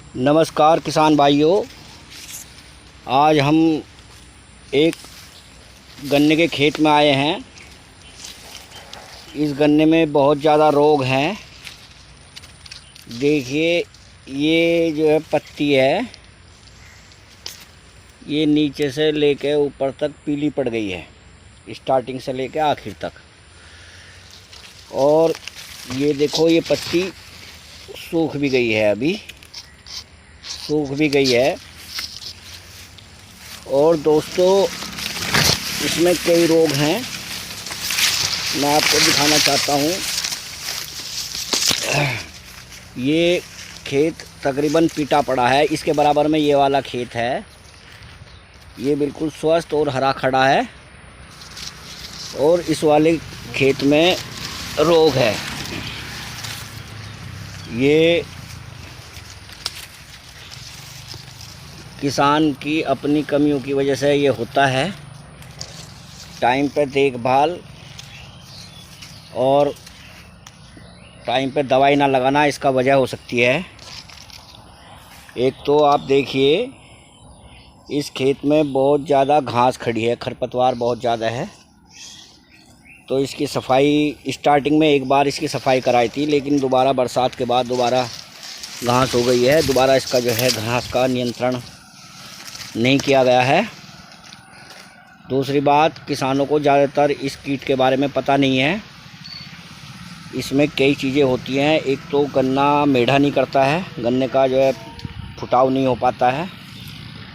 नमस्कार किसान भाइयों। आज हम एक गन्ने के खेत में आए हैं। इस गन्ने में बहुत ज़्यादा रोग हैं। देखिए, ये जो है पत्ती है, ये नीचे से लेके ऊपर तक पीली पड़ गई है, स्टार्टिंग से लेके आखिर तक। और ये देखो, ये पत्ती सूख भी गई है, अभी सूख भी गई है। और दोस्तों, इसमें कई रोग हैं, मैं आपको दिखाना चाहता हूँ। ये खेत तकरीबन पीटा पड़ा है, इसके बराबर में ये वाला खेत है। ये बिल्कुल स्वस्थ और हरा खड़ा है, और इस वाले खेत में रोग है। ये किसान की अपनी कमियों की वजह से ये होता है। टाइम पे देखभाल और टाइम पे दवाई ना लगाना इसका वजह हो सकती है। एक तो आप देखिए, इस खेत में बहुत ज़्यादा घास खड़ी है, खरपतवार बहुत ज़्यादा है। तो इसकी सफाई स्टार्टिंग में एक बार इसकी सफाई कराई थी, लेकिन दोबारा बरसात के बाद दोबारा घास हो गई है। दोबारा इसका जो है घास का नियंत्रण नहीं किया गया है। दूसरी बात, किसानों को ज़्यादातर इस कीट के बारे में पता नहीं है। इसमें कई चीज़ें होती हैं। एक तो गन्ना मेढ़ा नहीं करता है, गन्ने का जो है फुटाव नहीं हो पाता है।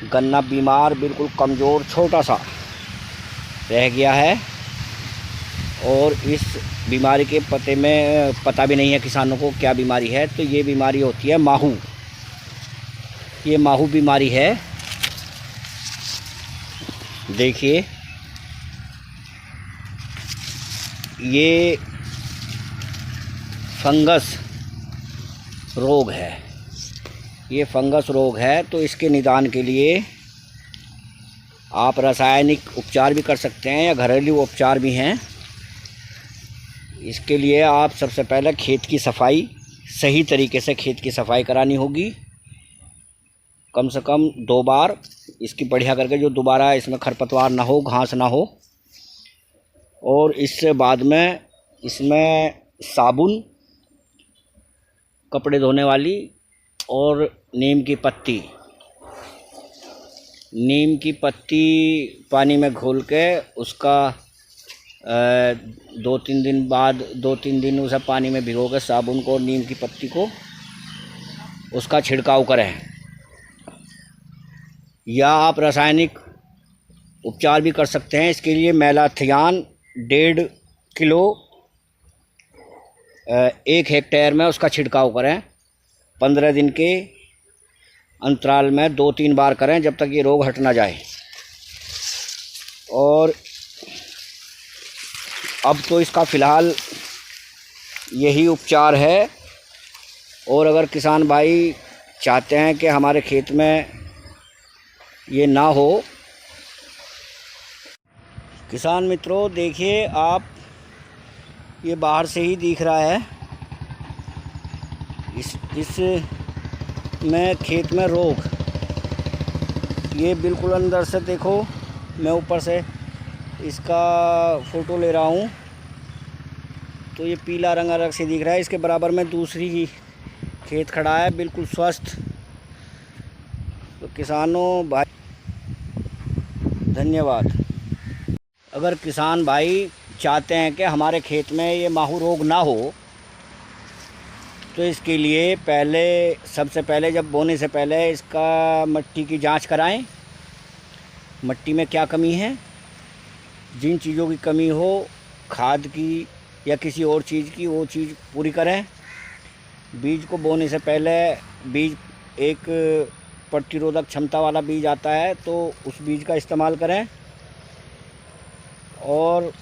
गन्ना बीमार, बिल्कुल कमज़ोर, छोटा सा रह गया है। और इस बीमारी के पता भी नहीं है किसानों को क्या बीमारी है। तो ये बीमारी होती है माहू। ये माहू बीमारी है। देखिए, ये फंगस रोग है। ये फंगस रोग है। तो इसके निदान के लिए आप रासायनिक उपचार भी कर सकते हैं या घरेलू उपचार भी हैं। इसके लिए आप सबसे पहले खेत की सफाई, सही तरीके से खेत की सफाई करानी होगी। कम से कम 2 बार इसकी बढ़िया करके, जो दोबारा इसमें खरपतवार ना हो, घास ना हो। और इससे बाद में इसमें साबुन, कपड़े धोने वाली, और नीम की पत्ती पानी में घोल के उसका 2-3 दिन बाद, 2-3 दिन उसे पानी में भिगो के साबुन को और नीम की पत्ती को उसका छिड़काव करें। या आप रासायनिक उपचार भी कर सकते हैं। इसके लिए मेलाथियान 1.5 किलो 1 हेक्टेयर में उसका छिड़काव करें। 15 दिन के अंतराल में 2-3 बार करें, जब तक ये रोग हट ना जाए। और अब तो इसका फ़िलहाल यही उपचार है। और अगर किसान भाई चाहते हैं कि हमारे खेत में ये ना हो, किसान मित्रों देखिए, आप ये बाहर से ही दिख रहा है, इस में खेत में रोग। ये बिल्कुल अंदर से देखो, मैं ऊपर से इसका फ़ोटो ले रहा हूँ, तो ये पीला रंग से दिख रहा है। इसके बराबर में दूसरी खेत खड़ा है, बिल्कुल स्वस्थ। तो किसानों भाई, धन्यवाद। अगर किसान भाई चाहते हैं कि हमारे खेत में ये माहू रोग ना हो, तो इसके लिए सबसे पहले जब बोने से पहले इसका मिट्टी की जांच कराएं। मिट्टी में क्या कमी है, जिन चीज़ों की कमी हो, खाद की या किसी और चीज़ की, वो चीज़ पूरी करें। बीज को बोने से पहले बीज, एक प्रतिरोधक क्षमता वाला बीज आता है, तो उस बीज का इस्तेमाल करें। और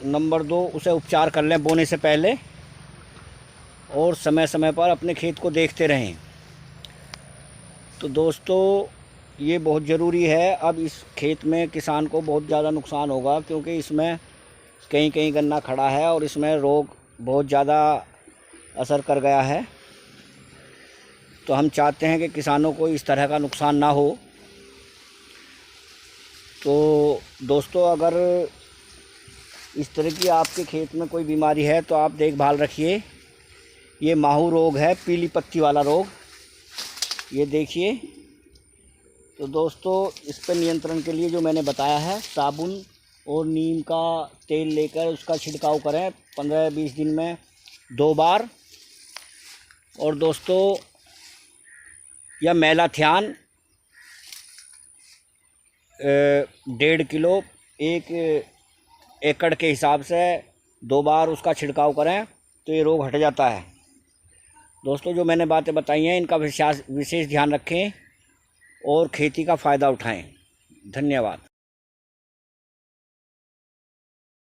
नंबर 2, उसे उपचार कर लें बोने से पहले। और समय समय पर अपने खेत को देखते रहें। तो दोस्तों, ये बहुत ज़रूरी है। अब इस खेत में किसान को बहुत ज़्यादा नुकसान होगा, क्योंकि इसमें कहीं गन्ना खड़ा है और इसमें रोग बहुत ज़्यादा असर कर गया है। तो हम चाहते हैं कि किसानों को इस तरह का नुकसान ना हो। तो दोस्तों, अगर इस तरह की आपके खेत में कोई बीमारी है तो आप देखभाल रखिए। ये माहू रोग है, पीली पत्ती वाला रोग, ये देखिए। तो दोस्तों, इस पर नियंत्रण के लिए जो मैंने बताया है, साबुन और नीम का तेल लेकर उसका छिड़काव करें 15-20 दिन में 2 बार। और दोस्तों, यह मेलाथियान 1.5 किलो 1 एकड़ के हिसाब से 2 बार उसका छिड़काव करें तो ये रोग हट जाता है। दोस्तों, जो मैंने बातें बताई हैं इनका विशेष ध्यान रखें और खेती का फ़ायदा उठाएं। धन्यवाद।